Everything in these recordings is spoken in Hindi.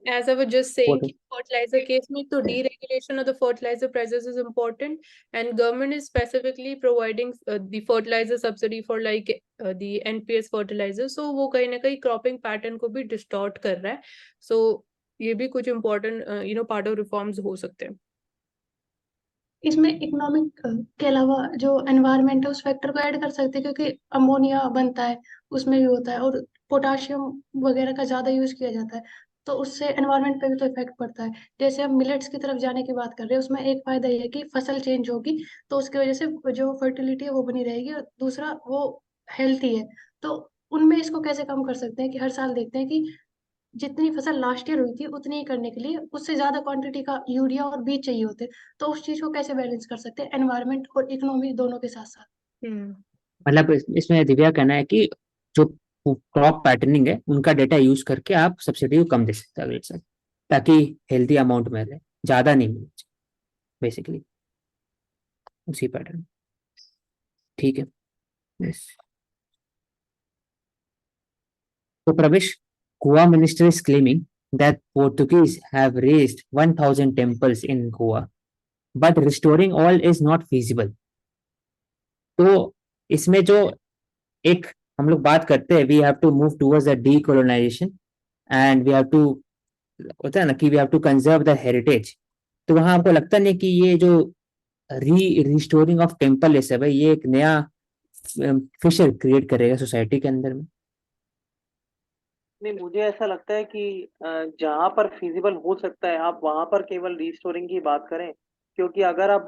As I was just saying, What- fertilizer case में तो deregulation of the fertilizer prices is important, and government is specifically providing the fertilizer subsidy for like the NPS fertilizer. So वो कहीं ना कहीं cropping pattern को भी distort कर रहा है. So ये भी कुछ important part of reforms हो सकते हैं. इसमें इकोनॉमिक के अलावा जो एनवायरनमेंट है उस फैक्टर को ऐड कर सकते हैं, क्योंकि अमोनिया बनता है उसमें भी होता है, और पोटाशियम वगैरह का ज्यादा यूज किया जाता है, तो उससे एनवायरनमेंट पे भी तो इफेक्ट पड़ता है. जैसे हम मिलेट्स की तरफ जाने की बात कर रहे हैं, उसमें एक फायदा ये है कि फसल चेंज होगी, तो उसकी वजह से जो फर्टिलिटी है वो बनी रहेगी, और दूसरा वो हेल्थी है. तो उनमें इसको कैसे कम कर सकते हैं कि हर साल देखते हैं कि जितनी फसल लास्ट ईयर हुई थी उतनी ही करने के लिए उससे ज्यादा क्वांटिटी का यूरिया और बीज चाहिए होते, तो उस चीज को कैसे बैलेंस कर सकते हैं एनवायरनमेंट और इकोनॉमी दोनों के साथ साथ. मतलब इसमें दिव्या कहना है कि जो क्रॉप पैटर्निंग है उनका डेटा यूज करके आप सब्सिडी को कम दे सकते हैं अगले साल, ताकि हेल्दी अमाउंट में रहे, ज्यादा नहीं मिले बेसिकली उसी पैटर्न. ठीक है. yes. So Pravesh, Goa minister is claiming that Portuguese have raised 1,000 temples in Goa, but restoring all is not feasible. तो इसमें जो एक हम लोग बात करते हैं, we have to move towards the decolonisation and we have to, होता है ना कि we have to conserve the heritage. तो वहां आपको लगता नहीं कि ये जो रिस्टोरिंग ऑफ टेम्पल है सब है, ये एक नया फिशर क्रिएट करेगा सोसाइटी के अंदर में? नहीं, मुझे ऐसा लगता है कि जहां पर फिजिबल हो सकता है आप वहां पर केवल रिस्टोरिंग की बात करें, क्योंकि अगर अब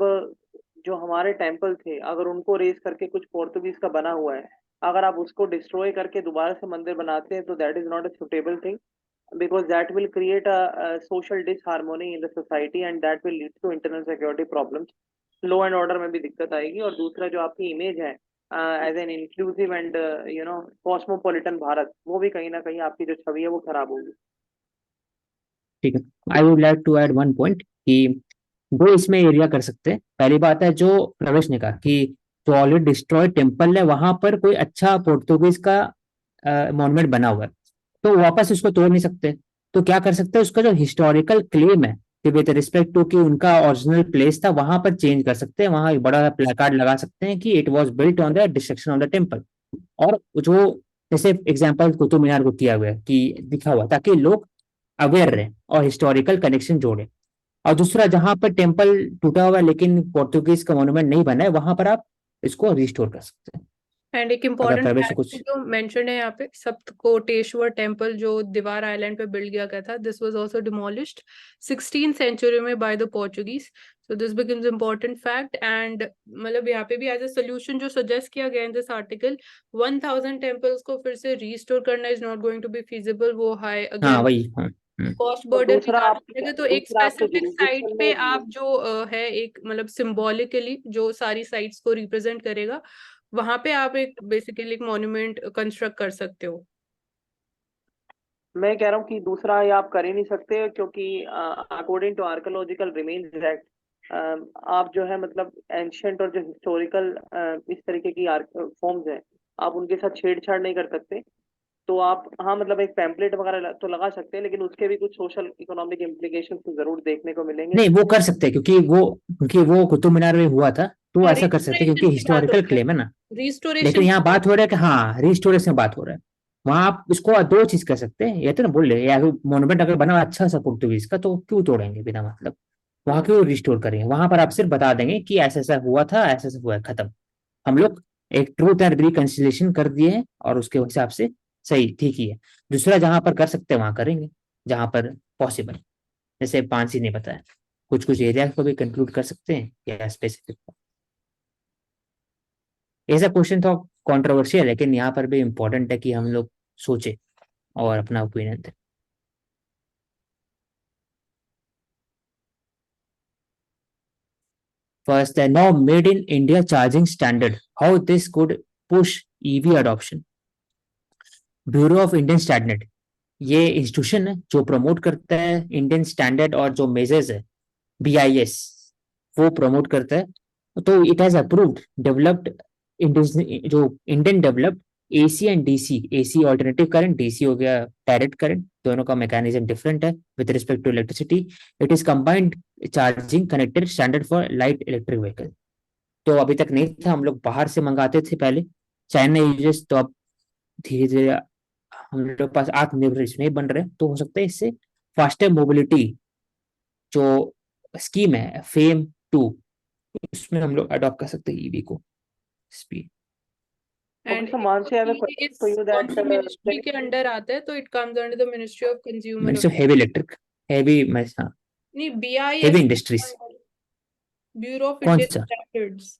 जो हमारे टेम्पल थे अगर उनको रेज करके कुछ पोर्तुगीज का बना हुआ है, अगर आप उसको डिस्ट्रॉय करके दोबारा से मंदिर बनाते हैं तो that is not a suitable thing, because that will create a social disharmony in the society and that will lead to internal security problems. Law and order में भी दिक्कत आएगी, और दूसरा जो आपकी इमेज है as an inclusive and cosmopolitan भारत, वो भी कहीं ना कहीं आपकी जो छवि है वो खराब होगी. ठीक है. I would like to add one point कि दो इसमें एरिया कर सकते हैं. पहली बात है जो प्रवेश ने कहा कि जो ऑलरेडी डिस्ट्रॉयड टेम्पल है वहां पर कोई अच्छा पोर्तुगीज का मॉन्यूमेंट बना हुआ है, तो वापस उसको तोड़ नहीं सकते. तो क्या कर सकते हैं, उसका जो हिस्टोरिकल क्लेम है कि विद रिस्पेक्ट टू कि उनका ओरिजिनल प्लेस था वहां पर चेंज कर सकते हैं, वहां एक बड़ा प्लेकार्ड लगा सकते हैं कि it was built on the destruction of the temple. और जो जैसे एग्जांपल कुतुब मीनार को किया हुआ है कि दिखा हुआ, ताकि लोग अवेयर रहे और हिस्टोरिकल कनेक्शन जोड़े. और दूसरा जहां पर टेम्पल टूटा हुआ है लेकिन पोर्तुगीज का मॉन्यूमेंट नहीं बना है, वहां पर आप इसको रिस्टोर कर सकते हैं. एंड एक अगर इम्पोर्टेंट प्रवेश फैक्ट कुछ जो मेंशन है यहाँ पे, सप्तकोटेश्वर टेम्पल जो दीवार आइलैंड पे बिल्ड किया गया था, this was also demolished 16th century में by the Portuguese. So this becomes important fact. And मतलब यहाँ पे भी एज अ सोल्यूशन जो सजेस्ट किया गया इन दिस आर्टिकल, 1000 टेम्पल्स को फिर से रीस्टोर करना is not going to be feasible. वो हाई हाँ अगेन वही कॉस्ट और बर्डन दूसरा आप करेगा. तो एक दूसरा आपके स्पेसिफिक साइट jurisdiction पे में आप जो है एक मतलब सिंबॉलिकली जो सारी साइट्स को रिप्रेजेंट करेगा, वहां पे आप एक बेसिकली एक मॉन्यूमेंट कंस्ट्रक्ट कर सकते हो. मैं कह रहा हूँ कि दूसरा ये आप कर ही नहीं सकते, क्योंकि according to archaeological remains act आप जो है मतलब एंशियंट और जो हिस्टोरिकल इस तरीके की फॉर्म्स हैं आप उनके साथ छेड़छाड़ नहीं कर सकते. तो आप हाँ मतलब एक पैम्पलेट वगैरह तो लगा सकते हैं, लेकिन उसके भी कुछ सोशल इकोनॉमिक इम्प्लीकेशन तो जरूर देखने को मिलेंगे. नहीं, वो कर सकते हैं क्योंकि वो कुतुब मीनार में हुआ था, तो ऐसा कर सकते हैं क्योंकि हिस्टोरिकल क्लेम है ना. लेकिन रिस्टोरेशन यहाँ बात हो रहा है कि हाँ रिस्टोरेशन बात हो रहा है, वहां आप इसको दो चीज कर सकते हैं. ये तो ना बोल रहे मोन्यूमेंट अगर बना हुआ अच्छा सा पोर्तुगीज का तो क्यों तोड़ेंगे बिना मतलब, वहां क्यों रिस्टोर करेंगे. वहां पर आप सिर्फ बता देंगे कि ऐसा ऐसा हुआ था, ऐसा ऐसा हुआ है, खत्म. हम लोग एक ट्रूथ एंड रिकंसिलिएशन कर दिए हैं और उसके हिसाब से सही ठीक ही है. दूसरा जहां पर कर सकते हैं वहां करेंगे जहां पर पॉसिबल. जैसे पांसी ने बताया कुछ कुछ एरिया को भी कंक्लूड कर सकते हैं या स्पेसिफिक. ऐसा क्वेश्चन तो कंट्रोवर्शियल है, लेकिन यहाँ पर भी इम्पोर्टेंट है कि हम लोग सोचे और अपना ओपिनियन दें. First, the now made in India charging standard, how this could push EV adoption. Bureau of Indian standard ये इंस्टीट्यूशन है जो प्रमोट करता है इंडियन स्टैंडर्ड और जो मेजर्स है BIS वो प्रमोट करता है. तो इट हैज अप्रूव्ड डेवलप्ड जो Indian developed AC and DC, AC alternative current, DC हो गया डायरेक्ट करंट, दोनों का मैकेनिज्म डिफरेंट है with respect to electricity. It is combined charging connected standard for light electric vehicle. तो अभी तक नहीं था, हम लोग बाहर से मंगाते थे पहले, चाइना यूजेस. तो अब धीरे धीरे हम लोग पास आत्मनिर्भर इसमें बन रहे हैं, तो हो सकता है इससे फास्टर मोबिलिटी जो स्कीम है फेम 2, उसमें हम लोग अडॉप्ट कर सकते हैं ईवी को. Speed. Okay, And so Mansi, I have a ये question इस for you कौन that सी मिनिस्ट्री के अंडर आता है? तो it comes under the ministry of consumer means heavy electric, heavy नहीं, BIS heavy industries. Bureau of कौन इंडियन सा, स्टैंडर्ड्स,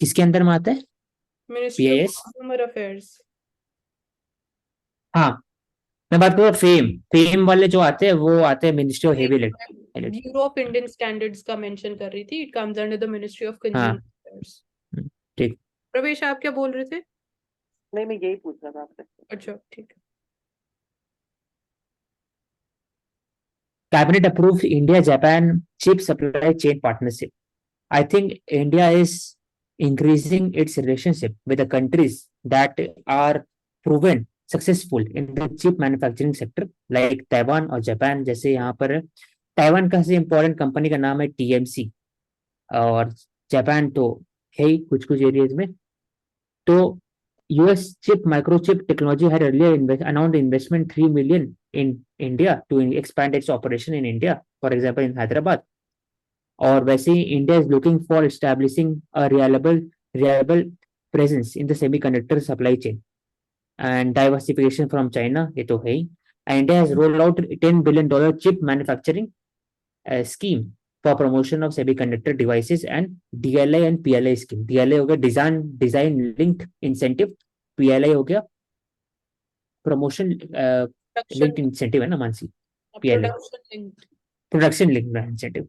किसके अंदर में आता है? Ministry of BIS. Consumer affairs. हाँ, मैं बात करूँ फेम, फेम वाले जो आते हैं वो आते हैं ministry of heavy electric. Bureau of Indian standards का मेंशन कर रही थी. It comes under the ministry of consumer हाँ, अफेयर्स. ठीक. प्रवेश, आप क्या बोल रहे थे? नहीं, मैं यही पूछ रहा था आपसे. अच्छा, ठीक है. Cabinet approved India-Japan chip supply chain partnership. I think India is increasing its relationship with the countries that are proven successful in the chip manufacturing sector, like Taiwan और जापान. जैसे यहाँ पर ताइवान का सबसे इम्पोर्टेंट कंपनी का नाम है TMC, और जापान तो है ही कुछ कुछ एरियाज में. तो US chip microchip technology had earlier announced investment 3 million in India to expand its operation in India, for example in Hyderabad. और वैसे ही India is looking for establishing a reliable presence in the semiconductor supply chain and diversification from China. ये तो है ही. India has rolled out $10 billion chip manufacturing scheme for promotion of semiconductor devices and DLI and PLI scheme. DLI हो गया design linked incentive, PLI हो गया प्रमोशन लिंक्ड इंसेंटिव है ना Mansi. PLI production linked incentive,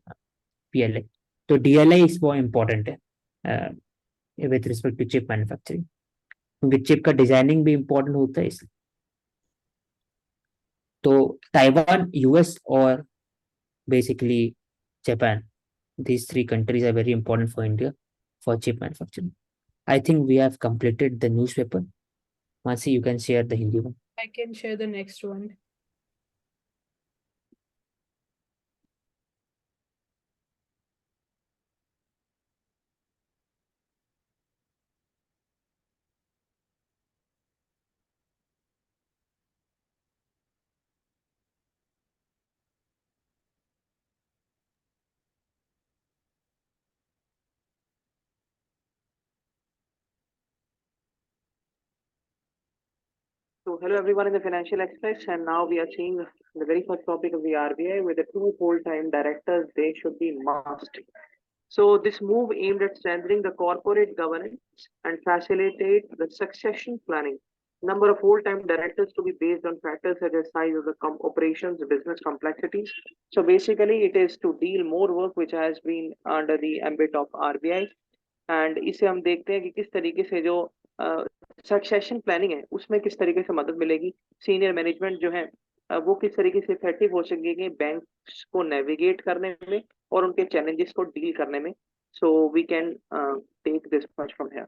PLI. तो DLI इस वो इम्पोर्टेंट है with respect to chip manufacturing, क्योंकि चिप का डिजाइनिंग भी इम्पोर्टेंट होता है इसलिए. तो ताइवान, US और basically Japan, these three countries are very important for India for chip manufacturing. I think we have completed the newspaper. Mansi, you can share the Hindi one. I can share the next one. So hello everyone in the Financial Express, and now we are seeing the very first topic of the RBI with the 2 full-time directors. They should be must. So this move aimed at strengthening the corporate governance and facilitate the succession planning. Number of full-time directors to be based on factors such as size of the operations, business complexities. So basically, it is to deal more work which has been under the ambit of RBI. And इसे हम देखते हैं कि किस तरीके से जो सक्सेशन प्लानिंग है उसमें किस तरीके से मदद मिलेगी. सीनियर मैनेजमेंट जो है वो किस तरीके से इफेक्टिव हो सकेंगे बैंक्स को नेविगेट करने में और उनके चैलेंजेस को डील करने में. So we can take this much from here.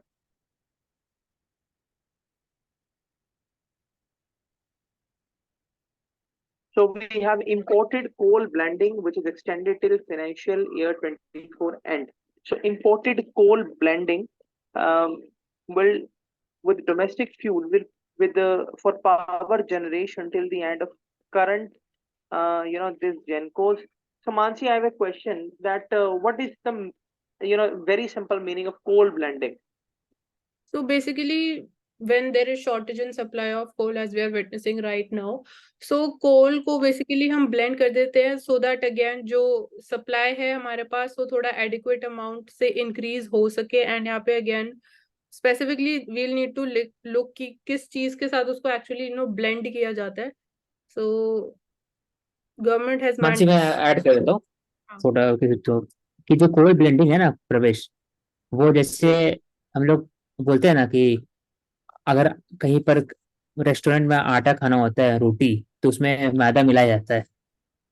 So we have imported coal blending, which is extended till financial year 24 end. So imported coal blending will with domestic fuel with the for power generation till the end of current this GenCos. So Mansi, I have a question that what is the very simple meaning of coal blending? So basically, when there is shortage in supply of coal as we are witnessing right now, so coal को basically हम blend कर देते हैं so that again जो supply है हमारे पास वो थोड़ा adequate amount से increase हो सके. And यहाँ पे again specifically we'll need to look कि किस चीज के साथ उसको actually blend किया जाता है. So government has मानसी मैं ऐड कर देता हूँ थोड़ा कि जो कोल ब्लेंडिंग है ना प्रवेश, वो जैसे हम लोग बोलते हैं ना कि अगर कहीं पर रेस्टोरेंट में आटा खाना होता है रोटी, तो उसमें मैदा मिलाया जाता है.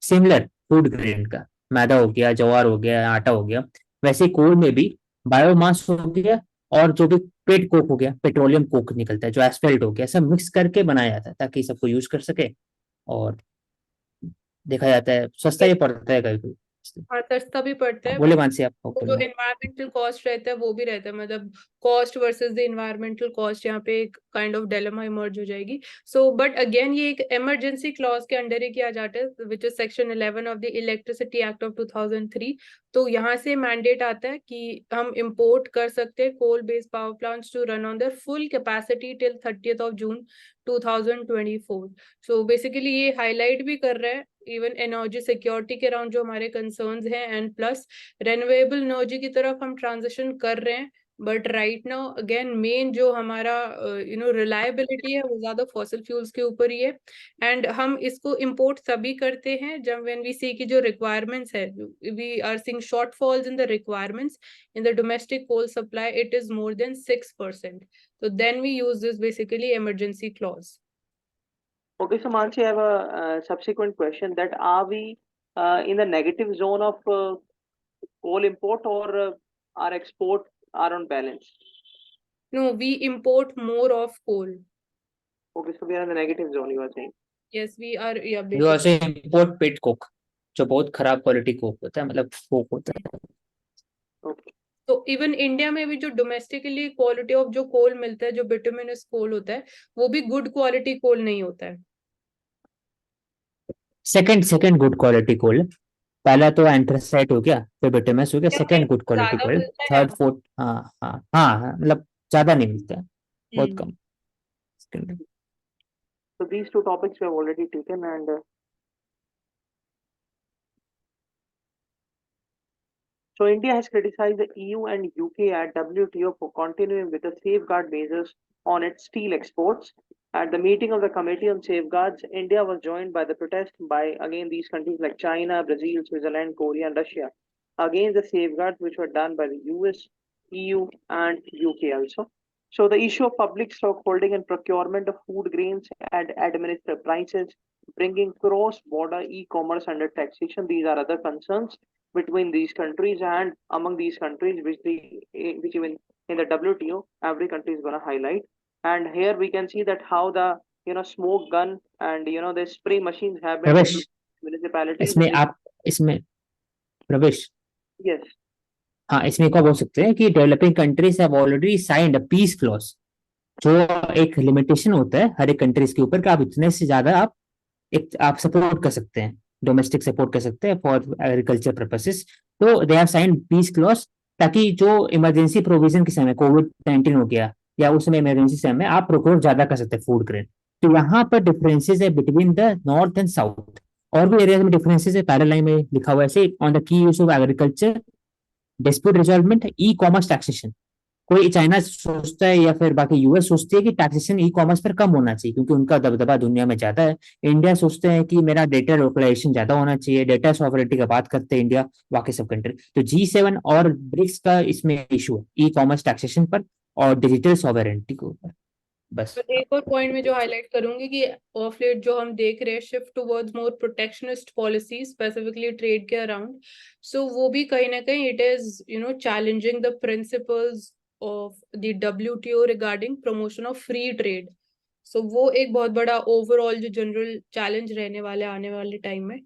सिमिलर फूड ग्रेन का मैदा हो गया, ज्वार हो गया, आटा हो गया, वैसे कोल में भी बायोमास हो गया और जो भी पेट कोक हो गया, पेट्रोलियम कोक निकलता है, जो एस्फेल्ट हो गया, सब मिक्स करके बनाया जाता है ताकि सबको यूज कर सके। और देखा जाता है सस्ता ही पड़ता है कभी कभी। हाँ, सस्ता भी पड़ता है, बोले बट मानसी, आप वो जो एनवायरमेंटल कॉस्ट रहता है वो भी रहता है, मतलब cost versus the environmental cost, यहाँ पे एक काइंड ऑफ डिलेमा इमर्ज हो जाएगी। सो बट अगेन ये एक इमरजेंसी क्लॉज के अंडर ही किया जाता है, which is section 11 of the electricity act of 2003। तो यहाँ से मैंडेट आता है कि हम इंपोर्ट कर सकते हैं coal based power plants to run on their full capacity till 30th of June 2024। So basically ये हाईलाइट भी कर रहा है इवन एनर्जी सिक्योरिटी के अराउंड जो हमारे कंसर्न्स हैं, एंड प्लस रेन्यूएबल एनर्जी की तरफ हम ट्रांजिशन कर रहे हैं। But right now again main जो हमारा रिलायबिलिटी है वो ज्यादा फॉसिल फ्यूल्स के ऊपर ही है, एंड हम इसको इंपोर्ट तभी करते हैं जब व्हेन वी सी की जो रिक्वायरमेंट्स है, we are seeing shortfalls in the requirements in the domestic coal supply, it is more than 6%, so then we use this basically emergency clause. Okay, so Mansi, I have a subsequent question that are we in the negative zone of coal import or our export are on balance? No, we import more of coal. Okay, so we are in the negative zone, you are saying. Yes, we are, yeah, you basically. Also import pet coke, जो बहुत खराब क्वालिटी कोक होता है, मतलब कोक होता है। Okay. तो इवन इंडिया में भी जो डोमेस्टिकली क्वालिटी ऑफ जो कोल मिलता है, जो बिटुमिनस कोल होता है, वो भी गुड क्वालिटी कोल नहीं होता है। Second good quality coal. पहला तो एंथ्रासाइट हो गया, फिर बिटुमिनस हो गया, सेकंड गुड क्वालिटी ज्यादा कोल, मिलता है थर्ड फोर्थ, हाँ, मतलब ज्यादा नहीं मिलता है, बहुत कम। So these two topics we have already taken, and so India has criticized the EU and UK at WTO for continuing with the safeguard measures on its steel exports. At the meeting of the Committee on Safeguards, India was joined by the protest by again these countries like China, Brazil, Switzerland, Korea, and Russia against the safeguards which were done by the US, EU, and UK also. So the issue of public stockholding and procurement of food grains at administered prices, bringing cross-border e-commerce under taxation, these are other concerns between these countries and among these countries, which even in the WTO, every country is going to highlight. And here we can see that how the smoke gun and the spray machines have been प्रवेश, municipalities. इसमें प्रवेश, Yes. हाँ, इसमें क्या बोल सकते हैं कि developing countries have already signed a peace clause, जो एक लिमिटेशन होता है हर एक कंट्रीज के ऊपर कि आप इतने से ज्यादा आप सपोर्ट कर सकते हैं, डोमेस्टिक सपोर्ट कर सकते हैं फॉर एग्रीकल्चर पर्पसेस। तो they have signed peace clause, ताकि जो इमरजेंसी प्रोविजन के समय कोविड-19 हो गया या उस समय इमरजेंसी समय आप प्रोक्योर ज्यादा कर सकते हैं फूड ग्रेन। तो यहाँ पर डिफरेंसेस है between the north and south, और भी एरिया में डिफरेंसेस है, पैरल लाइन में लिखा हुआ है ऐसे on the key use of agriculture, dispute resolvement, e commerce taxation. कोई चाइना सोचता है या फिर बाकी यूएस सोचती है कि टैक्सेशन ई कॉमर्स पर कम होना चाहिए क्योंकि उनका दबदबा दुनिया में ज्यादा है। इंडिया सोचते हैं कि मेरा डेटा लोकलाइजेशन ज्यादा होना चाहिए, डेटा सॉवरेनिटी का बात करते हैं इंडिया, बाकी सब कंट्री। तो G7 और ब्रिक्स का इसमें इशू है ई कॉमर्स टैक्सेशन पर और डिजिटल सॉवरेनिटी के ऊपर। बस तो एक और पॉइंट में जो हाईलाइट करूंगी कि ऑफ लेट जो हम देख रहे हैं shift towards more protectionist policy specifically trade के अराउंड, सो वो भी कहीं ना कहीं it is challenging the principles of the WTO regarding promotion of free trade. So वो एक बहुत बड़ा ओवरऑल जो जनरल चैलेंज रहने वाले आने वाले टाइम में।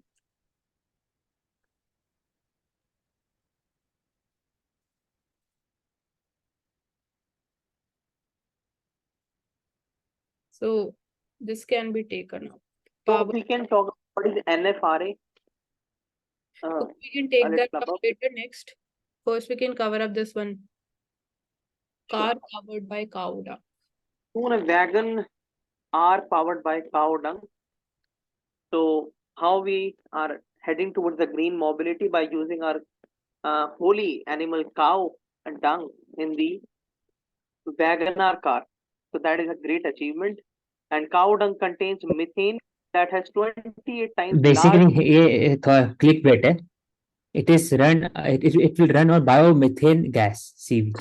So this can be taken up. So we can talk about what is NFRA. Okay, we can take that club up up. later next. First, we can cover up this one. Car Sure. powered by cow dung. Soon a wagon are powered by cow dung. So how we are heading towards the green mobility by using our holy animal cow and dung in the WagonR car. So that is a great achievement. And cow dung contains methane that has 28 times basically large. ये क्लिक बेट है, it is run, it will run और biomethane gas CV.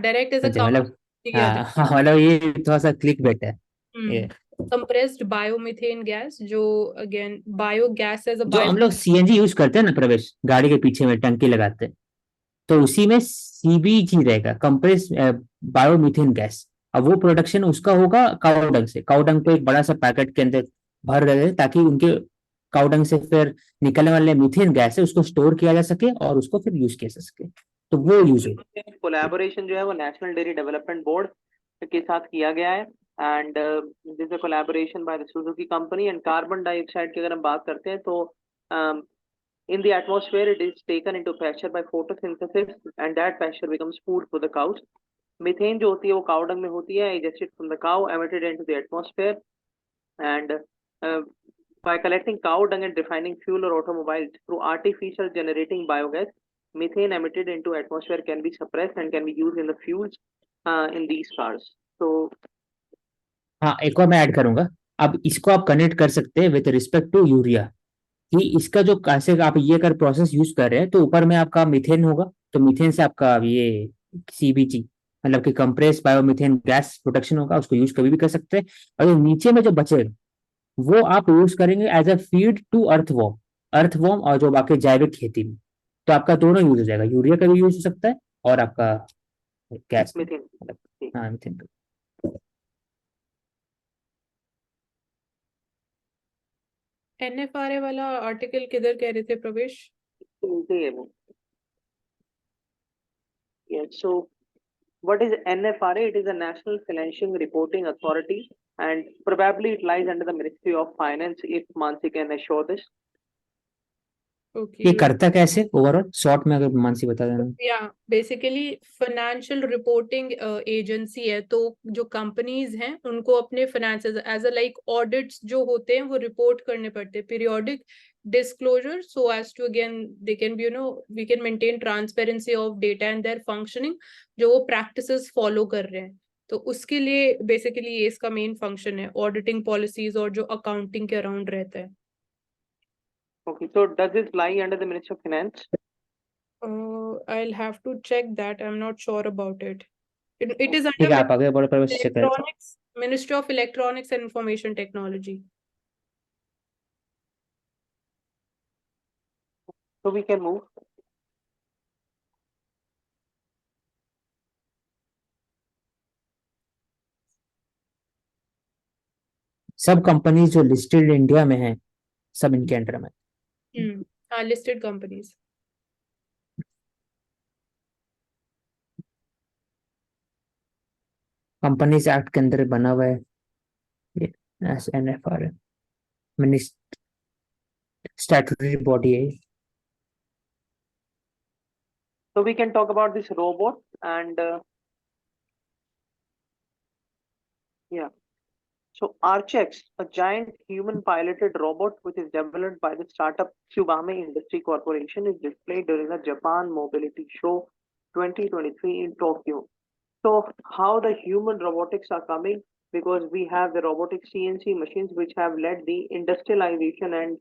Direct is a मतलब together. मतलब ये थोड़ा सा क्लिक बेट है ये। Compressed biomethane gas, जो again biogas as a जो हम लोग CNG यूज करते हैं ना प्रवेश, गाड़ी के पीछे में टंकी लगाते हैं, तो उसी में सीबीजी रहेगा, कंप्रेस बायोमीथेन गैस। अब वो प्रोडक्शन उसका होगा काउडंग से। काउडंग को एक बड़ा सा पैकेट के अंदर भर रहे ताकि उनके काउडंग से फिर निकलने वाले मीथेन गैस है उसको स्टोर किया जा सके और उसको फिर यूज किया जा सके, तो वो यूज होगा। कोलैबोरेशन जो है वो नेशनल डेयरी डेवलपमेंट बोर्ड के साथ किया गया है, and this a collaboration by the Suzuki company. And carbon dioxide की अगर हम बात करते हैं तो in the atmosphere it is taken into pressure by photosynthesis and that pressure becomes food for the cows. Methane जो होती है वो cow dung में होती है, egested from the cow, emitted into the atmosphere, and uh, by collecting cow dung and refining fuel or automobiles through artificial generating biogas, methane emitted into atmosphere can be suppressed and can be used in the fuels in these cars. So हाँ, एक और मैं ऐड करूंगा। अब इसको आप कनेक्ट कर सकते हैं विद रिस्पेक्ट टू यूरिया, कि इसका जो कैसे आप ये कर प्रोसेस यूज कर रहे हैं, तो ऊपर में आपका मीथेन होगा, तो मीथेन से आपका ये सीबीजी मतलब कि कंप्रेस बायोमीथेन गैस प्रोडक्शन होगा, उसको यूज कभी भी कर सकते हैं। और जो नीचे में जो बचेगा वो आप यूज करेंगे as a feed to earthworm, earthworm और जो बाकी जैविक खेती में। तो आपका दोनों यूज हो जाएगा, यूरिया का भी यूज हो सकता है और आपका गैस का, methane, मतलब हाँ मीथेन का। एनएफआरए वाला आर्टिकल किधर कह रहे थे प्रवेश? नीचे है वो। Yes, so what is NFRA? It is a National Financial Reporting Authority, and probably it lies under the Ministry of Finance, if Mansi can assure this. ये ओके, करता कैसे ओवरऑल शॉर्ट में अगर मानसी बता देना। या बेसिकली फाइनेंशियल रिपोर्टिंग एजेंसी है, तो जो कंपनीज हैं उनको अपने finances as a like audits जो होते हैं वो रिपोर्ट करने पड़ते हैं, periodic disclosure, so as to again they can be we can maintain transparency of data and their functioning, जो वो प्रैक्टिसेस फॉलो कर रहे हैं। तो उसके लिए बेसिकली ये इसका मेन फंक्शन है, ऑडिटिंग पॉलिसीज और जो अकाउंटिंग के अराउंड रहता है। Okay, so does this lie under the Ministry of Finance? I'll have to check that. I'm not sure about it. It is ठीक under है, आप आगे बढ़ो प्रवेश, चेक करें। Electronics, Ministry of Electronics and Information Technology. So we can move. सब कंपनी जो लिस्टेड इंडिया में है सब इनके अंडर में। Listed companies. कंपनीज एक्ट के अंदर बना हुआ है ये NFRA, स्टैट्यूटरी बॉडी है। So we can talk about this robot and yeah. So Archex, a giant human-piloted robot which is developed by the startup Tsubame Industry Corporation, is displayed during the Japan Mobility Show 2023 in Tokyo. So how the human robotics are coming, because we have the robotic CNC machines which have led the industrialization and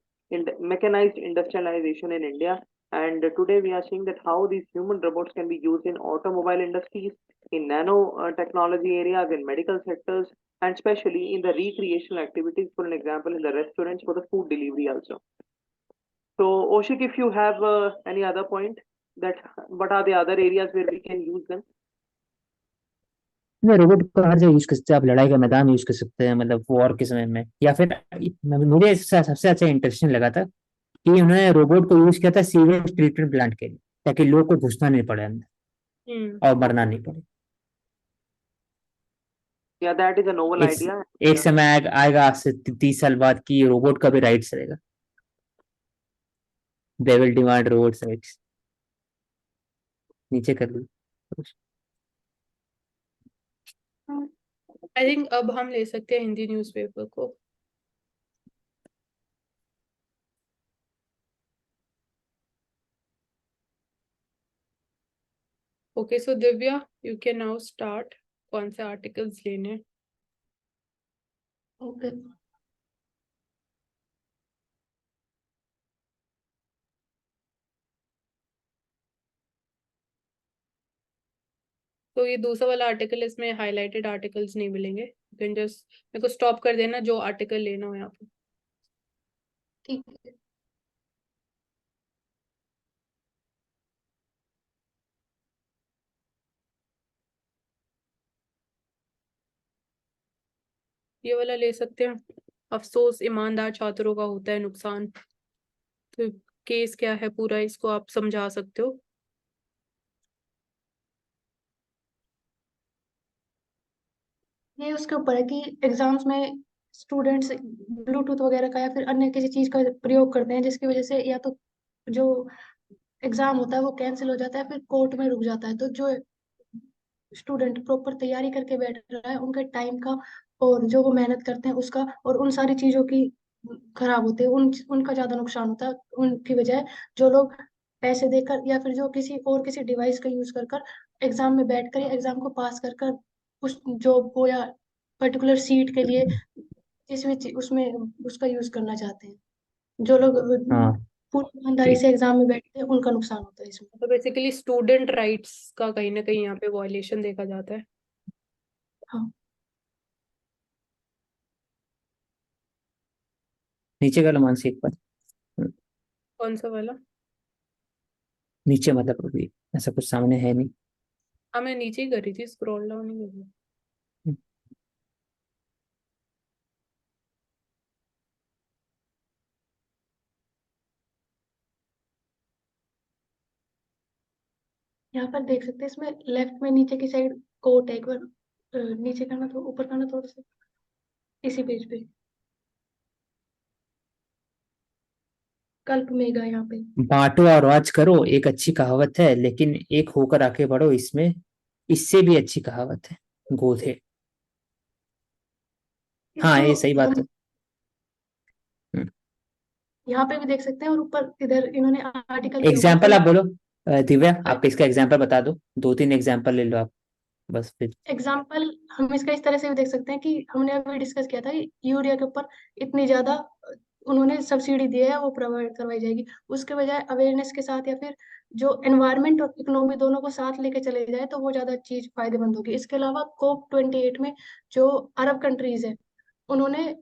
mechanized industrialization in India. And today we are seeing that how these human robots can be used in automobile industries, in nano technology areas, in medical sectors, and especially in the recreational activities, for an example, in the restaurants for the food delivery also. So Oshik, if you have any other point, that what are the other areas where we can use them? Robot को हर जगह यूज कर सकते हैं, आप लड़ाई का मैदान यूज कर सकते हैं, मतलब वॉर के समय में, या फिर मुझे सबसे अच्छा इंटरेस्टिंग लगा था कि उन्होंने रोबोट को यूज किया था सीवेज ट्रीटमेंट प्लांट के लिए, ताकि लोग को घुसना नहीं पड़े अंदर और मरना नहीं पड़े। Yeah, that is a novel idea. एक समय आएगा आज से 30 साल बाद की रोबोट का भी राइट्स रहेगा, they will demand robots rights. नीचे कर लो। आई थिंक अब हम ले सकते हैं हिंदी न्यूज़पेपर को। Okay, so Divya, you can now start. कौन से आर्टिकल्स लेने हैं? ओके, तो ये दूसरा वाला आर्टिकल, इसमें हाईलाइटेड आर्टिकल्स नहीं मिलेंगे, यू कैन जस्ट मेरे को स्टॉप कर देना जो आर्टिकल लेना हो यहाँ पे। ठीक है। ये वाला ले सकते हैं। अफसोस ईमानदार छात्रों का होता है नुकसान। तो केस क्या है पूरा, इसको आप समझा सकते हो। ये उसके ऊपर है कि एग्जाम्स में स्टूडेंट्स ब्लूटूथ वगैरह का या फिर अन्य किसी चीज का प्रयोग करते हैं, जिसकी वजह से या तो जो एग्जाम होता है वो कैंसिल हो जाता है, फिर कोर्ट में रुक जाता है। तो जो स्टूडेंट प्रॉपर तैयारी करके बैठ रहा है, उनके टाइम का और जो वो मेहनत करते हैं उसका और उन सारी चीजों की खराब होते हैं, उनका ज्यादा नुकसान होता है उनकी बजाय जो लोग पैसे देकर या फिर जो किसी डिवाइस का यूज कर कर एग्जाम में बैठ कर एग्जाम को पास कर कर उस जॉब को या पर्टिकुलर सीट के लिए जिस भी उसमें उसका यूज करना चाहते हैं, जो लोग हाँ पूरी ईमानदारी ठीक। से एग्जाम में बैठते हैं उनका नुकसान होता है इसमें। तो बेसिकली स्टूडेंट राइट्स का कहीं ना कहीं यहाँ पे वॉयलेशन देखा जाता है। हाँ, नीचे का लो मानसी एक बार। कौन सा वाला? नीचे मतलब अभी ऐसा कुछ सामने है नहीं। हाँ मैं नीचे ही कर रही थी, स्क्रॉल डाउन ही कर रही थी। यहाँ पर देख सकते हैं, इसमें लेफ्ट में नीचे की साइड कोट है। एक बार नीचे करना, तो ऊपर करना थोड़ा सा, इसी पेज पे कल्प मेघा यहाँ पे। बांटो और राज करो एक अच्छी कहावत है, लेकिन एक होकर आगे बढ़ो इसमें इससे भी अच्छी कहावत है। गोधे। हाँ इसको ये सही बात है। हम यहाँ पे भी देख सकते हैं और ऊपर इधर इन्होंने आर्टिकल के ऊपर एग्जाम्पल कोई आप बोलो। दिव्या आप इसका एग्जाम्पल बता दो, 2-3 एग्जाम्पल ले लो आप बस फिर। एग्जाम्पल हम इसका इस तरह से भी देख सकते हैं कि हमने अभी डिस्कस किया था कि यूरिया के ऊपर इतनी ज्यादा उन्होंने सब्सिडी दी है, वो प्रोवाइड करवाई जाएगी। उसके बजाय अवेयरनेस के साथ या फिर जो एनवायरनमेंट और इकोनॉमी दोनों को साथ लेके चले जाए तो वो ज्यादा चीज फायदेमंद होगी। इसके अलावा COP 28 में जो अरब कंट्रीज है, उन्होंने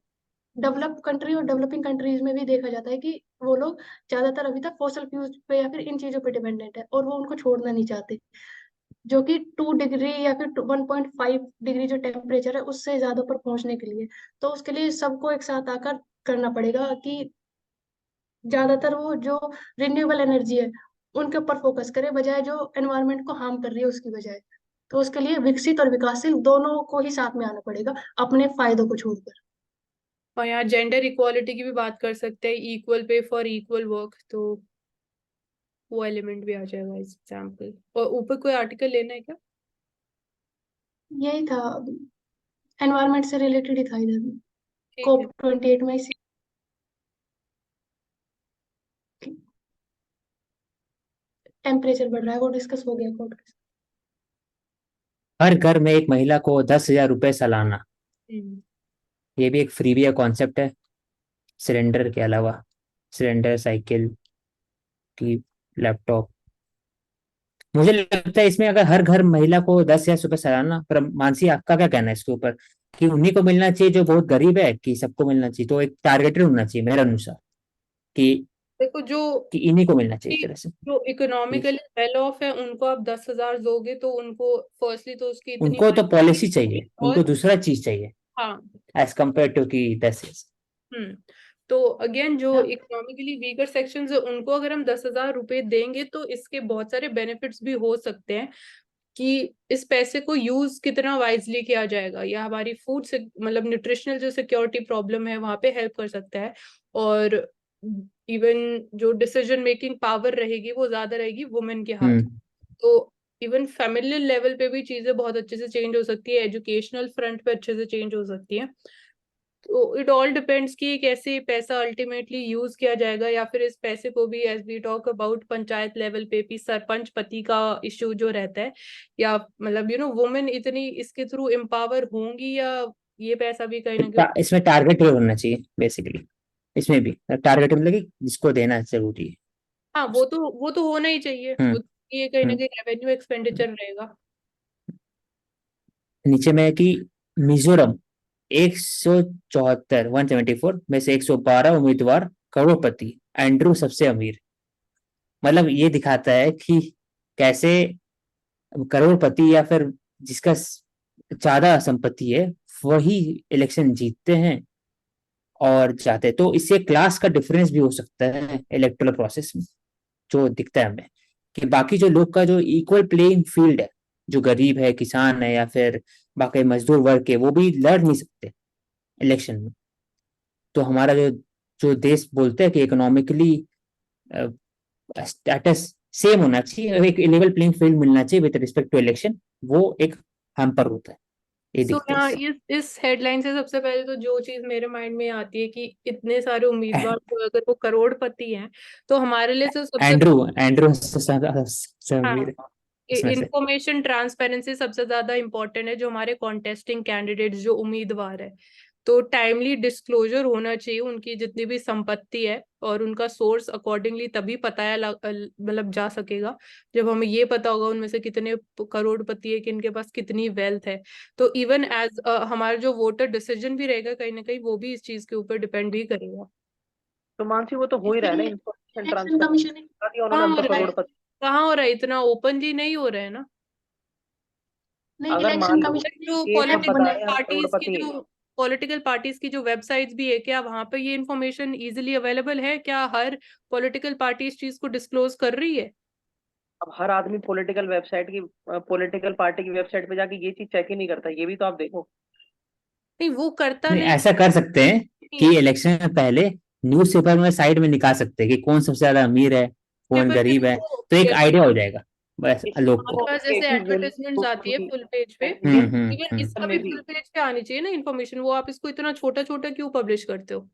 डेवलप कंट्री और डेवलपिंग कंट्रीज में भी देखा जाता है कि वो लोग ज्यादातर अभी तक फॉसल फ्यूल्स पे या फिर इन चीजों पे डिपेंडेंट है और वो उनको छोड़ना नहीं चाहते, जो कि 2 डिग्री या फिर 1.5 डिग्री जो टेम्परेचर है उससे ज्यादा पर पहुंचने के लिए। तो उसके लिए सबको एक साथ आकर करना पड़ेगा कि ज्यादातर वो जो रिन्यूएबल एनर्जी है उनके ऊपर फोकस करे, बजाय जो एनवायरनमेंट को हार्म कर रही है उसकी बजाय। तो उसके लिए विकसित और विकासशील दोनों को ही साथ में आना पड़ेगा, अपने फायदों को छोड़कर। और यहाँ जेंडर इक्वालिटी की भी बात कर सकते हैं, equal pay for equal work, तो वो एलिमेंट भी आ जाएगा इस एग्जाम्पल। और ऊपर कोई आर्टिकल लेना है क्या? यही था, एनवायरनमेंट से रिलेटेड ही था इधर। ठीक है। COP 28 में इसी टेम्परेचर बढ़ रहा है वो डिस्कस हो गया कोर्ट के हर घर में एक महिला को 10,000 रुपए सालाना। हम्म। ये भी एक फ्रीबी का कॉन्सेप्ट है, सिलेंडर के अलावा। सिलेंडर, साइकिल की, लैपटॉप। मुझे लगता है इसमें अगर हर घर महिला को 10,000 रुपए सालाना, पर मानसी आपका क्या कहना है इसके ऊपर, कि उन्हीं को मिलना चाहिए जो बहुत गरीब है, कि सबको मिलना चाहिए? तो एक टारगेटेड होना चाहिए मेरे अनुसार, कि देखो जो कि इन्हीं को मिलना चाहिए एक तरह से। जो कि इकोनॉमिकली वेल ऑफ है उनको आप 10,000 दोगे तो उनको फर्स्टली तो उसकी इतनी उनको तो मर्जी पॉलिसी चाहिए, और उनको दूसरा चीज चाहिए हाँ। एज कम्पेयर टू कि 10। तो अगेन जो साथ। इकोनॉमिकली वीकर सेक्शंस है उनको अगर हम 10,000 रुपए देंगे तो इसके बहुत सारे बेनिफिट्स भी हो सकते हैं, कि इस पैसे को यूज कितना वाइजली किया जाएगा, या हमारी फूड से मतलब न्यूट्रिशनल जो सिक्योरिटी प्रॉब्लम है वहां पे हेल्प कर सकता है। और इवन जो डिसीजन मेकिंग पावर रहेगी वो ज्यादा रहेगी वुमेन के हाथ। हम्म। तो इवन फैमिली लेवल पे भी चीजें बहुत अच्छे से चेंज हो सकती है, एजुकेशनल फ्रंट पे अच्छे से चेंज हो सकती है। तो इट ऑल डिपेंड्स कि कैसे पैसा अल्टीमेटली यूज किया जाएगा, या फिर इस पैसे को भी as we talk about panchayat level पे भी सरपंच पति का इश्यू जो रहता है, या मतलब वुमेन इतनी इसके थ्रू एम्पावर होंगी, या ये पैसा भी कहीं ना कहीं। इसमें टारगेट होना चाहिए बेसिकली। इसमें भी टारगेट मतलब कि जिसको देना जरूरी है। हाँ वो तो होना ही चाहिए, हम्म। वो ये कहीं ना हम्म। कहीं रेवेन्यू एक्सपेंडिचर रहेगा। नीचे में है कि मिजोरम 174, 174 में से 112 उम्मीदवार करोड़पति, एंड्रू सबसे अमीर। मतलब ये दिखाता है कि कैसे करोड़पति या फिर जिसका ज्यादा संपत्ति है वही इलेक्शन जीतते हैं और जाते हैं। तो इससे क्लास का डिफरेंस भी हो सकता है इलेक्टोरल प्रोसेस में, जो दिखता है हमें कि बाकी जो लोग का जो इक्वल प्लेइंग फील्ड है, जो गरीब है, किसान है, या फिर बाकी मजदूर वर्ग है, वो भी लड़ नहीं सकते इलेक्शन में। तो हमारा जो जो देश बोलते हैं कि इकोनॉमिकली स्टेटस सेम होना चाहिए, एक लेवल प्लेइंग फील्ड मिलना चाहिए विद रिस्पेक्ट टू इलेक्शन, वो एक हैम्पर होता है, ये सो दिखता है यहाँ इससे। इस हेडलाइन से सबसे पहले तो जो चीज मेरे माइंड में आती है कि इतने सारे उम्मीदवार को अगर वो करोड़पति हैं तो हमारे लिए तो सबसे एंड्रू एंड्रू समीर इसमें से। इंफॉर्मेशन ट्रांसपेरेंसी सबसे ज्यादा इंपॉर्टेंट है, जो हमारे कॉन्टेस्टिंग कैंडिडेट्स जो उम्मीदवार है, तो टाइमली डिस्क्लोजर होना चाहिए उनकी जितनी भी संपत्ति है, और उनका सोर्स अकॉर्डिंगली तभी मतलब जा सकेगा जब हमें ये पता होगा उनमें से कितने करोड़पति है, किनके पास कितनी वेल्थ है। तो इवन एज हमारा जो वोटर डिसीजन भी रहेगा कहीं ना कहीं वो भी इस चीज के ऊपर डिपेंड भी करेगा। तो मानसी वो तो हो ही रहा है ना, इसलिए इंफॉर्मेशन इलेक्शन ट्रांसफर कमीशन उन्होंने, कहाँ हम हो तो रहा है, करोड़पति। कहाँ हो रहा है, इतना ओपनली नहीं हो रहा है ना। नहीं, अगर इलेक्शन मान लो कमीशन जो ये सब ऐप बता बनाए। रहे हैं हम करोड़पति हैं, पॉलिटिकल पार्टीज की जो वेबसाइट्स भी है, क्या वहां पे ये इन्फॉर्मेशन इजीली अवेलेबल है? क्या हर पॉलिटिकल पार्टी इस चीज को डिस्क्लोज कर रही है? अब हर आदमी पॉलिटिकल पार्टी की वेबसाइट पे जाके ये चीज चेक ही नहीं करता, ये भी तो आप देखो। नहीं, वो करता नहीं, नहीं ऐसा कर सकते हैं है। कि इलेक्शन में पहले न्यूज़पेपर में साइड में निकाल सकते हैं कि कौन सबसे ज्यादा अमीर है, कौन पेपर पे गरीब है, तो तो एक जैसे आइडिया हो जाएगा बस लोग हमारे को। पास एक जैसे चीज एडवर्टाइजमेंट आती है फुल पेज पे, इवन हम्म। इसका में भी भी फुल पेज पे आनी चाहिए ना इन्फॉर्मेशन, वो आप इसको इतना छोटा छोटा क्यों पब्लिश करते हो?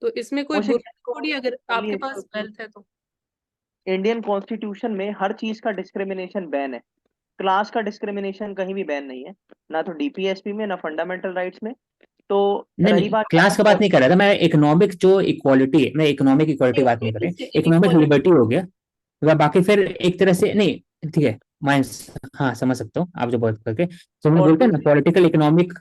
तो इसमें कोई वो बुराई थोड़ी, अगर आपके ओनली पास वेल्थ है तो। इंडियन कॉन्स्टिट्यूशन में हर चीज का डिस्क्रिमिनेशन बैन है, क्लास का डिस्क्रिमिनेशन कहीं भी बैन नहीं है, ना तो डीपीएसपी में ना फंडामेंटल राइट्स में। तो नहीं रही नहीं, बात क्लास का बात नहीं कर रहा था मैं, इकोनॉमिक जो इक्वालिटी है, मैं इकोनॉमिक इक्वालिटी बात नहीं कर रही, इकोनॉमिक इक्वालिटी लिबर्टी हो गया, बाकी फिर एक तरह से नहीं, ठीक है, मैं हाँ समझ सकता हूँ आप जो बात करके, तो हम और बोलते हैं ना दूसरी पॉलिटिकल इकोनॉमिक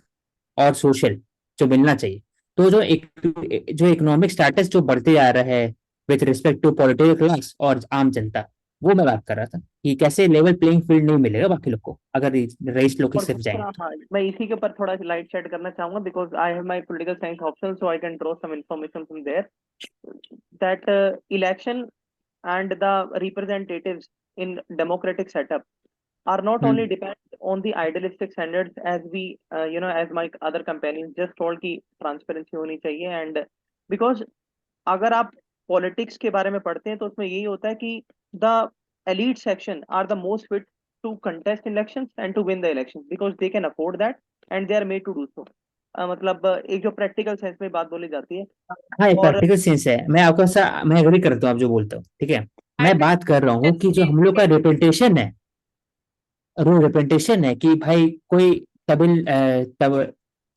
और सोशल जो मिलना चाहिए। तो जो इकोनॉमिक स्टेटस जो बढ़ते जा रहा है with respect to political class और आम जनता, वो मैं बात कर रहा था कि कैसे लेवल प्लेइंग फील्ड नहीं मिलेगा बाकी लोग को अगर रईस लोग की और सिर्फ दूसरा, जाएंगे तो। हाँ, मैं इसी के ऊपर थोड़ा लाइट शेड करना चाहूंगा, because I have my political science option, so I can draw some information from there, that election and the representatives in democratic setup are not only hmm depend on the idealistic standards, as we as my other companions just told कि transparency होनी चाहिए, and because अगर आप पॉलिटिक्स के बारे में पढ़ते हैं तो उसमें यही होता है कि the elite section are the most fit to contest elections and to win the elections because they can afford that and they are made to do so. मतलब एक जो प्रैक्टिकल सेंस में बात बोली जाती है। हाँ, एक और प्रैक्टिकल सेंस है, मैं एग्री करता हूँ आप जो बोलते हो, ठीक है। मैं बात कर रहा हूँ कि जो हम लोग का रिप्रेजेंटेशन है, रो रिप्रेजेंटेशन है कि भाई कोई तमिल तब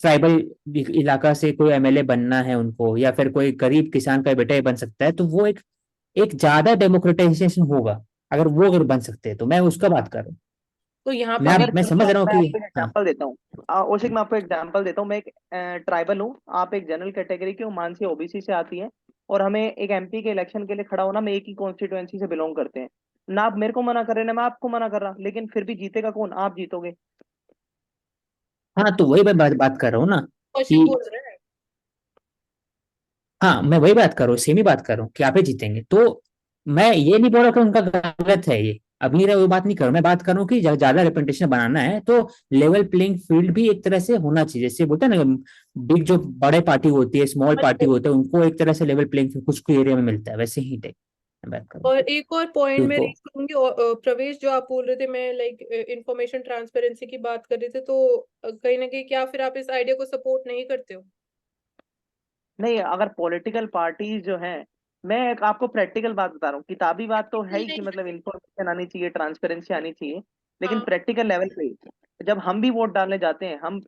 ट्राइबल इलाका से कोई एमएलए बनना है उनको, या फिर कोई गरीब किसान का बेटा ही बन सकता है, तो वो एक ज्यादा डेमोक्रेटाइजेशन होगा अगर वो अगर बन सकते हैं, तो मैं उसका बात कर रहा हूँ। तो यहाँ मैं पे भी अगर मैं समझ चलो रहा हूँ मैं कि आपको एक हाँ एग्जांपल देता हूँ, ओशिक मैं आपको एग्जांपल देता हूँ, मैं एक ट्राइबल हूँ, आप एक जनरल कैटेगरी के हो, मानसी ओबीसी से आती है, और हमें एक एमपी के इलेक्शन के लिए खड़ा होना, मैं एक ही कॉन्स्टिट्यूएंसी से बिलोंग करते हैं, ना आप मेरे को मना कर रहे ना मैं आपको मना कर रहा, लेकिन फिर भी जीतेगा कौन? आप जीतोगे। हाँ, तो वही मैं बात कर रहा हूँ ना कौशिक कि बोल रहे हैं। हाँ, मैं वही बात कर रहा हूँ, सेम ही बात कर रहा हूँ कि आप ही जीतेंगे। तो मैं ये नहीं बोल रहा कि उनका गलत है ये, अभी वो बात नहीं कर रहा हूँ, मैं बात कर रहा हूँ कि ज्यादा रिप्रेजेंटेशन बनाना है तो लेवल प्लेइंग फील्ड भी एक तरह से होना चाहिए, जैसे बोलते हैं ना बिग जो बड़े पार्टी होती है, स्मॉल पार्टी होते हैं, उनको एक तरह से लेवल प्लेइंग फील्ड कुछ एरिया में मिलता है, वैसे ही टाइप मैं बात कर रहा हूँ और एक और कि पॉइंट मैं उनको। रेज करूंगी, प्रवेश जो आप बोल रहे थे, मैं लाइक इंफॉर्मेशन ट्रांसपेरेंसी की बात कर रहे थे, तो कहीं ना कहीं क्या फिर आप इस आइडिया को सपोर्ट नहीं करते हो? नहीं, अगर पॉलिटिकल पार्टीज जो हैं, मैं एक आपको प्रैक्टिकल बात बता रहा हूँ, किताबी बात तो है ही कि नहीं। मतलब इन्फॉर्मेशन आनी चाहिए, ट्रांसपेरेंसी आनी चाहिए, लेकिन हाँ, प्रैक्टिकल लेवल पे जब हम भी वोट डालने जाते हैं, हम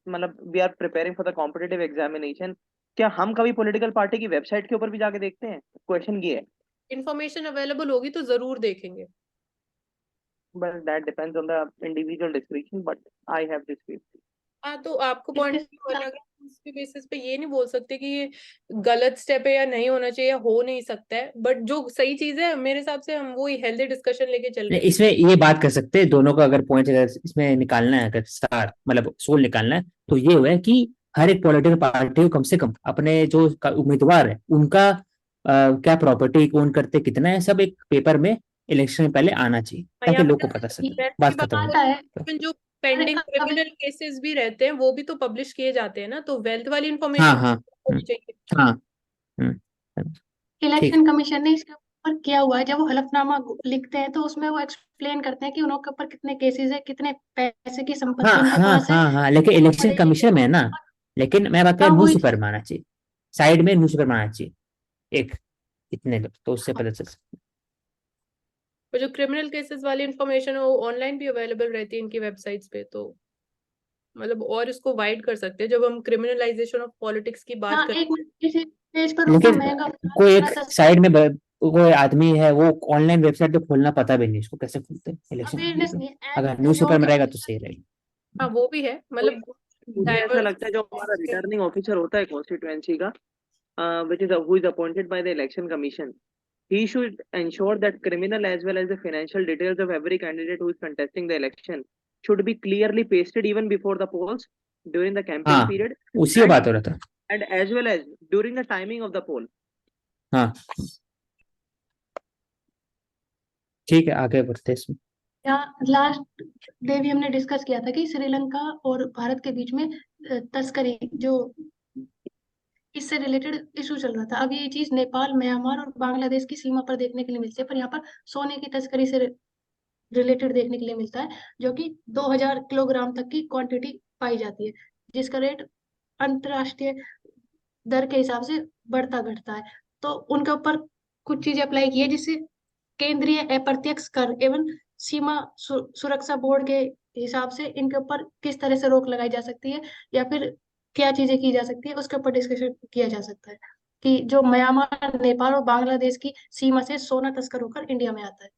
मतलब we are preparing for the competitive examination, क्या हम कभी पॉलिटिकल पार्टी की वेबसाइट के ऊपर भी जाके देखते हैं? क्वेश्चन ये है। इन्फॉर्मेशन अवेलेबल होगी तो जरूर देखेंगे। But that depends on the individual description, but I have this feel. हाँ, तो आपको पॉइंट इसके साथ उसके बेसिस पे ये नहीं बोल सकते कि ये गलत स्टेप है या नहीं होना चाहिए या हो नहीं सकता है, बट जो सही चीज है मेरे हिसाब से हम वो हेल्दी डिस्कशन लेके चल रहे नहीं, हैं। इसमें ये बात कर सकते हैं दोनों का, अगर पॉइंट अगर इसमें निकालना है, अगर सार मतलब सोल निकालना है, तो ये हुआ है कि हर एक पॉलिटिकल पार्टी को कम से कम अपने जो उम्मीदवार है उनका क्या प्रॉपर्टी कौन करते कितना है, सब एक पेपर में इलेक्शन में पहले आना चाहिए, हाँ, ताकि यहाँ लोग पे को पता ये चले, वैसे की बात बात खत्म आता है। हो। लेकिन जो अरे पेंडिंग अभी क्रिमिनल केसेस भी रहते हैं वो भी तो पब्लिश किए जाते हैं ना, तो वेल्थ वाली हाँ इंफॉर्मेशन हाँ। होनी चाहिए। हाँ। हम्म, ठीक। इलेक्शन कमीशन ने इसके ऊपर किया हुआ है, जब वो हलफनामा लिखते हैं तो उसमें वो एक्सप्लेन करते हैं कि उनके ऊपर कितने केसेस है, कितने पैसे की हाँ संपत्ति उनके हाँ पास है। हाँ हाँ, लेकिन इलेक्शन पढ़े लिखे कमीशन में है लोग। ना, लेकिन मैं बात कर हाँ न्यूज वही पेपर चीज। में आना चाहिए, साइड में न्यूज पेपर में आना चाहिए एक, इतने लोग तो उससे पता चल सकता और जो क्रिमिनल केसेस वाली इंफॉर्मेशन है वो ऑनलाइन भी अवेलेबल रहती है इनकी वेबसाइट्स पे, तो मतलब और इसको वाइड कर सकते हैं जब हम क्रिमिनलाइजेशन ऑफ पॉलिटिक्स की बात हाँ कर। एक मिनट, किसी पेज पर है। उतना लेकिन महंगा अपराध कोई एक इतना सस्ता साइड में कोई आदमी है वो ऑनलाइन वेबसाइट तो खोलना पता भी नहीं उसको, कैसे खोलते हैं इलेक्शन अवेयरनेस पे? नहीं है। अगर जो न्यूज पेपर लोगों में के रहेगा तो पास सही रहेगा। हाँ वो भी है, मतलब मुझे ऐसा लगता है जो हमारा डाइवर्स। रिटर्निंग ऑफिसर होता है कॉन्स्टिट्यूएंसी का, which is who is appointed by the election commission, he should ensure that criminal as well as the financial details of every candidate who is contesting the election should be clearly pasted even before the polls during the campaign हाँ, period उसी का and बात हो रहा था। as well as during the timing of the poll. हाँ ठीक है, आगे बढ़ते हैं इसमें। यहाँ लास्ट डे भी हमने डिस्कस किया था कि श्रीलंका और भारत के बीच में तस्करी जो इससे रिलेटेड इशू चल रहा था। अब ये चीज नेपाल, म्यांमार और बांग्लादेश की सीमा पर देखने के लिए मिलती है, पर यहाँ पर सोने की तस्करी से रिलेटेड देखने के लिए मिलता है, जो कि 2000 किलोग्राम तक की क्वांटिटी पाई जाती है, जिसका रेट अंतर्राष्ट्रीय दर के हिसाब से बढ़ता घटता है। तो उनके ऊपर कुछ चीजें अप्लाई की है, जिससे केंद्रीय अप्रत्यक्ष कर एवं सीमा सुरक्षा बोर्ड के हिसाब से इनके ऊपर किस तरह से रोक लगाई जा सकती है, या फिर क्या चीजें की जा सकती है, उसके ऊपर डिस्कशन किया जा सकता है कि जो म्यांमार, नेपाल और बांग्लादेश की सीमा से सोना तस्कर होकर इंडिया में आता है,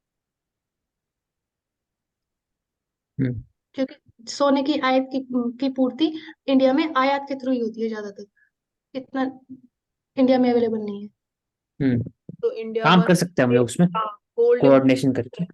हम्म क्योंकि सोने की आयात की पूर्ति इंडिया में आयात के थ्रू ही होती है ज्यादातर, इतना इंडिया में अवेलेबल नहीं है। हम्म तो इंडिया काम वन कर सकते हैं हम लोग उसमें, गोल्ड कोऑर्डिनेशन करके।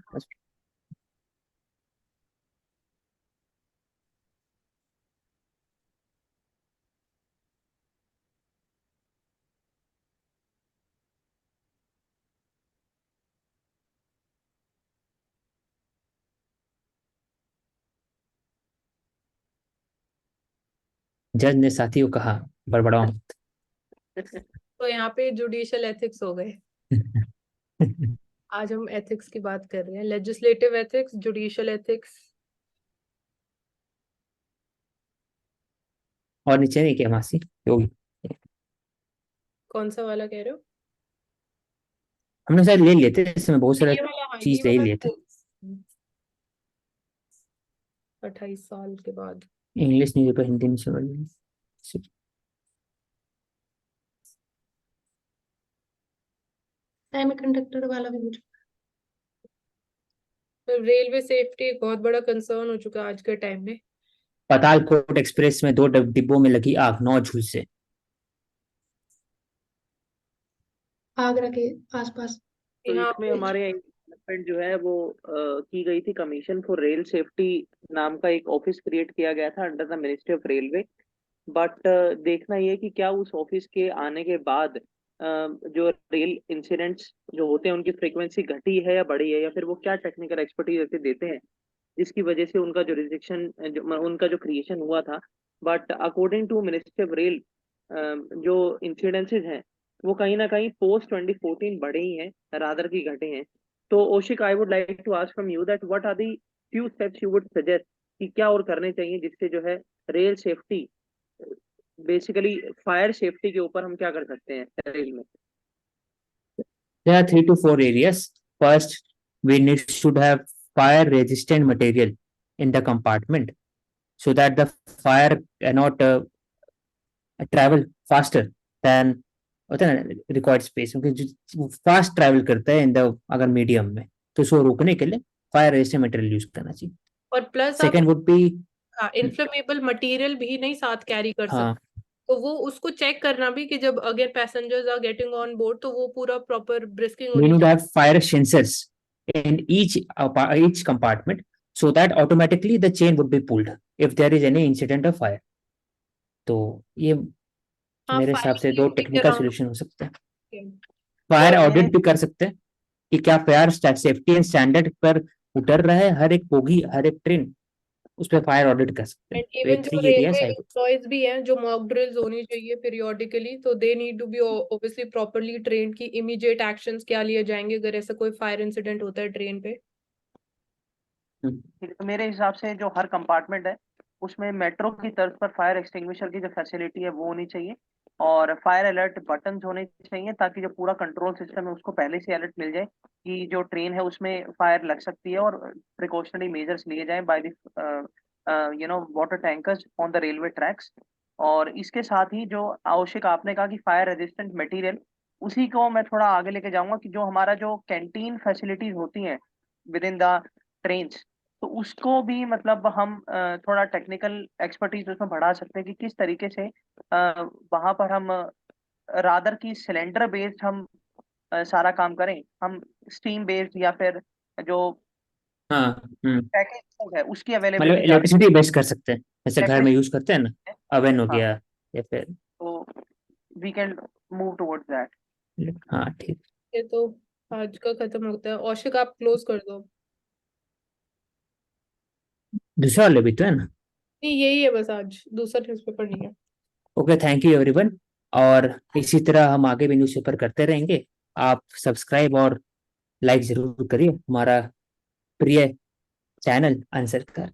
जज ने साथी को कहा, बड़बड़ाओ मत। तो यहाँ पे जुडिशियल एथिक्स हो गए। आज हम एथिक्स की बात कर रहे हैं, लेजिस्लेटिव एथिक्स, जुडिशियल एथिक्स। और नीचे नहीं क्या मासी होगी, कौन सा वाला कह रहे हो? हमने शायद ले लिए थे इसमें बहुत सारा ये वाला, हाँ ये चीज ले वाला लिए थे। 28 साल के बाद। इंग्लिश न्यूज़पेपर हिंदी में समझ में। सेमीकंडक्टर वाला भी मुझे रेलवे सेफ्टी एक बहुत बड़ा कंसर्न हो चुका है आज के टाइम में। पातालकोट एक्सप्रेस में 2 डिब्बों में लगी आग, 9 झुलसे। आगरा के आसपास। तो यहाँ इसमें पे हमारे यहाँ डेवलपमेंट जो है वो की गई थी, कमीशन फॉर रेल सेफ्टी नाम का एक ऑफिस क्रिएट किया गया था under the ministry of railway. But देखना ये कि क्या उस ऑफिस के आने के बाद जो रेल इंसिडेंट्स जो होते हैं उनकी फ्रीक्वेंसी घटी है या बढ़ी है, या फिर वो क्या टेक्निकल एक्सपर्टीज ऐसे देते हैं जिसकी वजह से उनका जो रिजेक्शन उनका जो क्रिएशन हुआ था। But according to ministry of rail जो इंसिडेंसेस हैं वो कहीं ना कहीं पोस्ट 2014 बढ़े ही हैं, रादर की घटे हैं। तो Ashiq, I would like to ask from you that what are the few steps you would suggest कि क्या और करने चाहिए जिससे जो है rail safety, basically fire safety के ऊपर हम क्या कर सकते हैं रेल में? There are 3 to 4 areas. First, should have fire resistant material in the compartment so that the fire cannot travel faster than होता है ना रिक्वायर्ड स्पेस, क्योंकि जो फास्ट ट्रैवल करता है इन द अगर मीडियम में, तो उसको रोकने के लिए फायर रेजिस्टेंट मटेरियल यूज करना चाहिए। और प्लस आप सेकेंड वुड बी हाँ, इन्फ्लेमेबल मटेरियल भी नहीं साथ कैरी कर हाँ, सकते, तो वो उसको चेक करना भी कि जब अगर passengers are getting on board तो वो पूरा प्रॉपर ब्रिस्किंग we होनी need to चाहिए। have fire sensors in each compartment so that automatically the chain would be pulled if there is any incident of fire. तो ये हाँ, मेरे हिसाब से दो फायर टेक्निकल सोल्यूशन हो सकते हैं। और फायर मेरे ऑडिट भी कर सकते हैं कि क्या फायर सेफ्टी एंड स्टैंडर्ड पर उतर रहा है हर एक बोगी, हर एक ट्रेन, उस पर फायर ऑडिट कर सकते हैं। एंड तो ये इवन जो 3 रेलवे एरियाज आई। एम्प्लॉयज भी हैं जो मॉक ड्रिल्स होनी चाहिए पीरियोडिकली, तो they need to be obviously properly trained कि इमीडिएट एक्शंस क्या लिए जाएंगे अगर ऐसा कोई फायर इंसिडेंट होता है ट्रेन पे। ठीक है, तो मेरे हिसाब से जो हर कंपार्टमेंट है उसमें मेट्रो की तर्ज पर फायर एक्सटिंग्विशर की जो फैसिलिटी है वो होनी चाहिए, और फायर अलर्ट बटन्स होने चाहिए ताकि जो पूरा कंट्रोल सिस्टम है उसको पहले से अलर्ट मिल जाए कि जो ट्रेन है उसमें फायर लग सकती है, और प्रिकॉशनरी मेजर्स लिए जाएं by the water tankers on the railway tracks. और इसके साथ ही जो आवश्यक आपने कहा कि फायर रेजिस्टेंट मटेरियल, उसी को मैं थोड़ा आगे लेके जाऊंगा कि जो हमारा जो कैंटीन फैसिलिटीज होती हैं विद इन द ट्रेन्स, तो उसको भी मतलब हम थोड़ा टेक्निकल एक्सपर्टीज उसमें बढ़ा सकते हैं कि किस तरीके से वहां पर हम रादर की सिलेंडर बेस्ड हम सारा काम करें, हम स्टीम बेस्ड या फिर जो हाँ। पैकेज फूड है उसकी मतलब अवेलेबिलिटी ज्यादा इलेक्ट्रिसिटी बेस्ट कर सकते हैं, जैसे घर में इलेक्ट्रिसिटी यूज करते हैं ना, है। अवन हो हाँ, गया या फिर। तो we can move towards that. हाँ ठीक। ये तो आज का खत्म होता है। औशिक आप क्लोज कर दो। दूसरा वाले भी तो है ना। नहीं, यही है बस, आज दूसरा न्यूज़पेपर नहीं है। Okay, thank you everyone. और इसी तरह हम आगे भी न्यूज़पेपर करते रहेंगे। आप सब्सक्राइब और लाइक जरूर करिए हमारा प्रिय चैनल आंसर कर।